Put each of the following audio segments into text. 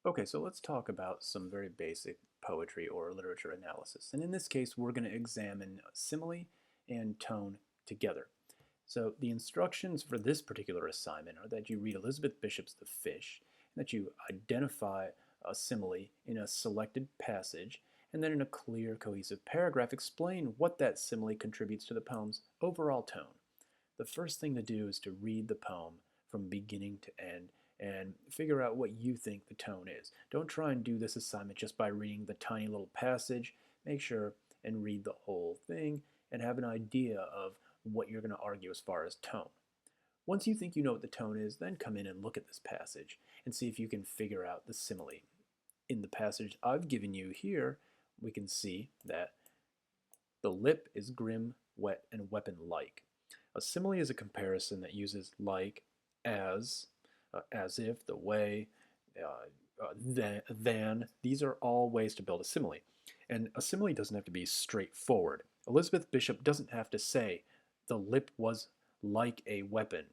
Okay, so let's talk about some very basic poetry or literature analysis. And in this case, we're going to examine simile and tone together. So the instructions for this particular assignment are that you read Elizabeth Bishop's The Fish, and that you identify a simile in a selected passage, and then in a clear, cohesive paragraph, explain what that simile contributes to the poem's overall tone. The first thing to do is to read the poem from beginning to end and figure out what you think the tone is. Don't try and do this assignment just by reading the tiny little passage. Make sure and read the whole thing and have an idea of what you're going to argue as far as tone. Once you think you know what the tone is, then come in and look at this passage and see if you can figure out the simile. In the passage I've given you here, we can see that the lip is grim, wet, and weapon-like. A simile is a comparison that uses like, as if, the way, than. These are all ways to build a simile. And a simile doesn't have to be straightforward. Elizabeth Bishop doesn't have to say the lip was like a weapon.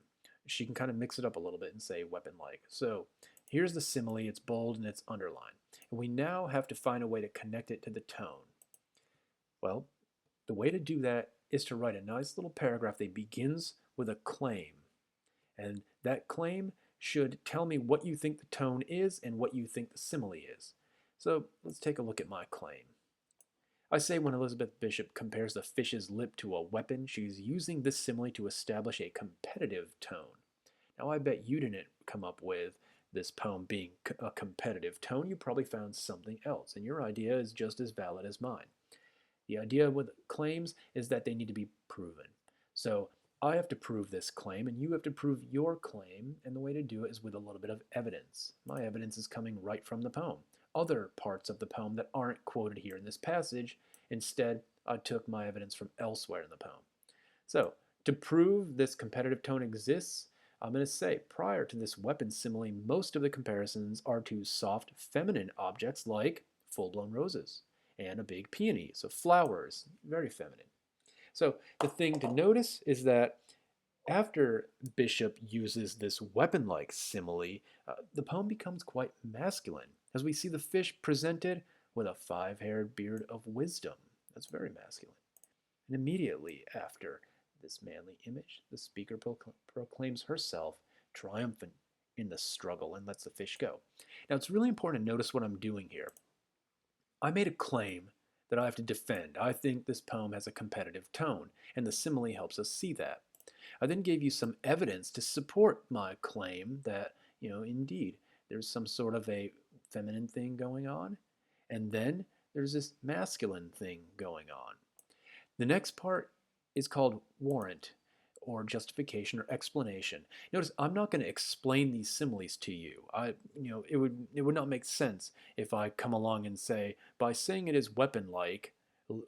She can kind of mix it up a little bit and say weapon-like. So here's the simile. It's bold and it's underlined. And we now have to find a way to connect it to the tone. Well, the way to do that is to write a nice little paragraph that begins with a claim. And that claim should tell me what you think the tone is and what you think the simile is. So let's take a look at my claim. I say when Elizabeth Bishop compares the fish's lip to a weapon, she's using this simile to establish a competitive tone. Now, I bet you didn't come up with this poem being a competitive tone. You probably found something else, and your idea is just as valid as mine. The idea with claims is that they need to be proven. So I have to prove this claim, and you have to prove your claim, and the way to do it is with a little bit of evidence. My evidence is coming right from the poem. Other parts of the poem that aren't quoted here in this passage, instead, I took my evidence from elsewhere in the poem. So, to prove this competitive tone exists, I'm going to say prior to this weapon simile, most of the comparisons are to soft feminine objects like full-blown roses and a big peony, so flowers, very feminine. So the thing to notice is that after Bishop uses this weapon-like simile, the poem becomes quite masculine, as we see the fish presented with a five-haired beard of wisdom. That's very masculine. And immediately after this manly image, the speaker proclaims herself triumphant in the struggle and lets the fish go. Now, it's really important to notice what I'm doing here. I made a claim that I have to defend. I think this poem has a competitive tone, and the simile helps us see that. I then gave you some evidence to support my claim that, indeed, there's some sort of a feminine thing going on, and then there's this masculine thing going on. The next part is called warrant or justification or explanation. Notice I'm not going to explain these similes to you. It would not make sense if I come along and say, by saying it is weapon-like,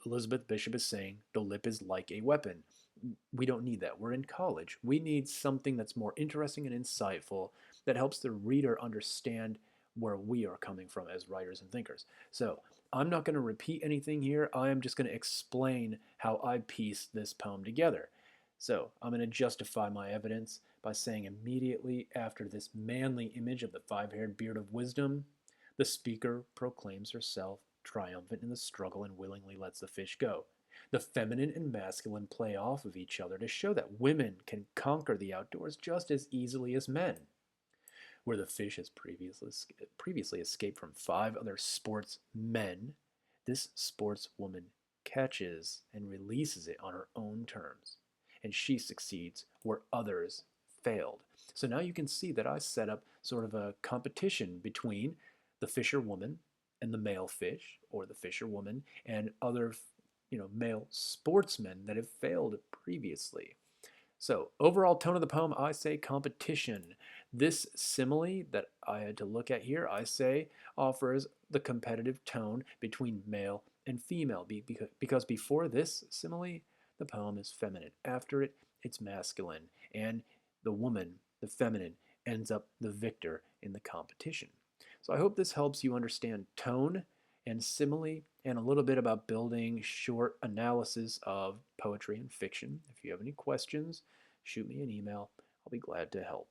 Elizabeth Bishop is saying the lip is like a weapon. We don't need that. We're in college. We need something that's more interesting and insightful that helps the reader understand where we are coming from as writers and thinkers. So I'm not going to repeat anything here. I am just going to explain how I pieced this poem together. So I'm going to justify my evidence by saying immediately after this manly image of the five-haired beard of wisdom, the speaker proclaims herself triumphant in the struggle and willingly lets the fish go. The feminine and masculine play off of each other to show that women can conquer the outdoors just as easily as men. Where the fish has previously escaped from five other sportsmen, this sportswoman catches and releases it on her own terms, and she succeeds where others failed. So now you can see that I set up sort of a competition between the fisherwoman and the male fish, or the fisherwoman and other, male sportsmen that have failed previously. So, overall tone of the poem, I say competition. This simile that I had to look at here, I say, offers the competitive tone between male and female. Because before this simile, the poem is feminine. After it, it's masculine. And the woman, the feminine, ends up the victor in the competition. So I hope this helps you understand tone and simile and a little bit about building short analysis of poetry and fiction. If you have any questions, shoot me an email. I'll be glad to help.